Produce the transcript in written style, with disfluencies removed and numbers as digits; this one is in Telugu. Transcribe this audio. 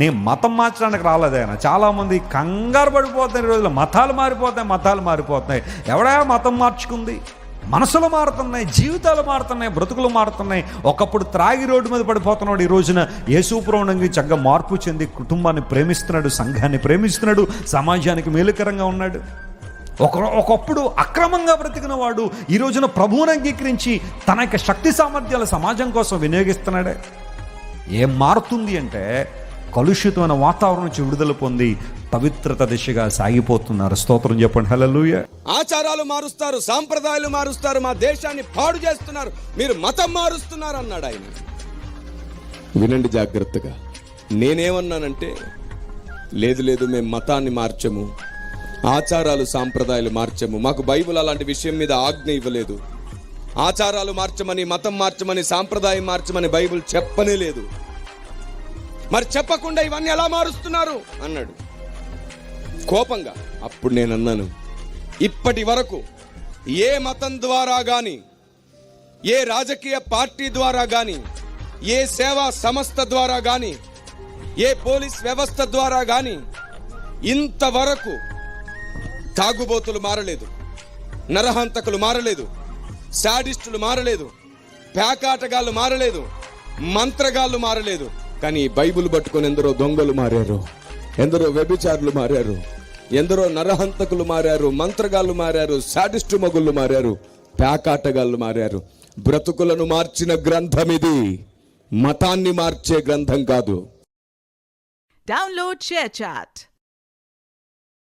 నేను మతం మార్చడానికి రాలేదు ఆయన. చాలామంది కంగారు పడిపోతాయి, ఈ రోజుల్లో మతాలు మారిపోతున్నాయి. ఎవడా మతం మార్చుకుంది? మనసులు మారుతున్నాయి, జీవితాలు మారుతున్నాయి, బ్రతుకులు మారుతున్నాయి. ఒకప్పుడు త్రాగి రోడ్డు మీద పడిపోతున్నాడు, ఈ రోజున యేసుప్రభువుని చక్కగా మార్పు చెంది కుటుంబాన్ని ప్రేమిస్తున్నాడు, సంఘాన్ని ప్రేమిస్తున్నాడు, సమాజానికి మేలుకరంగా ఉన్నాడు. ఒకప్పుడు అక్రమంగా బ్రతికిన వాడు ఈ రోజున ప్రభువుని అంగీకరించి తన యొక్క శక్తి సామర్థ్యాల సమాజం కోసం వినియోగిస్తున్నాడే. ఏం మారుతుంది అంటే కలుషితమైన వాతావరణం నుంచి విడుదల పొంది పవిత్రత దిశగా సాగిపోతున్నారు. స్తోత్రం చెప్పండి. హల్లెలూయా. ఆచారాలు మారుస్తారు, సాంప్రదాయాలు మారుస్తారు, మా దేశాన్ని పాడు చేస్తున్నారు, మీరు మతం మారుస్తున్నారు అన్నాడు ఆయన. వినండి జాగ్రత్తగా. నేనేమన్నానంటే లేదు మేము మతాన్ని మార్చము, ఆచారాలు సాంప్రదాయాలు మార్చము, మాకు బైబిల్ అలాంటి విషయం మీద ఆజ్ఞ ఇవ్వలేదు. ఆచారాలు మార్చమని, మతం మార్చమని, సాంప్రదాయం మార్చమని బైబిల్ చెప్పనే లేదు. మరి చెప్పకుండా ఇవన్నీ ఎలా మారుస్తున్నారు అన్నాడు కోపంగా. అప్పుడు నేను అన్నాను, ఇప్పటి వరకు ఏ మతం ద్వారా కానీ, ఏ రాజకీయ పార్టీ ద్వారా కానీ, ఏ సేవా సంస్థ ద్వారా కానీ, ఏ పోలీస్ వ్యవస్థ ద్వారా కానీ ఇంతవరకు తాగుబోతులు మారలేదు, నరహంతకులు మారలేదు, శాడిస్టులు మారలేదు, పేకాటగాళ్ళు మారలేదు, మంత్రగాళ్ళు మారలేదు. కానీ బైబిల్ పట్టుకొని ఎందరో దొంగలు మారారు, ఎందరో వ్యభిచారులు మారారు, ఎందరో నరహంతకులు మారారు, మంత్రగాళ్ళు మారారు, శాడిస్టు మగుళ్ళు మారారు, పేకాటగాళ్ళు మారారు. బ్రతుకులను మార్చిన గ్రంథం ఇది, మతాన్ని మార్చే గ్రంథం కాదు. Download ShareChat.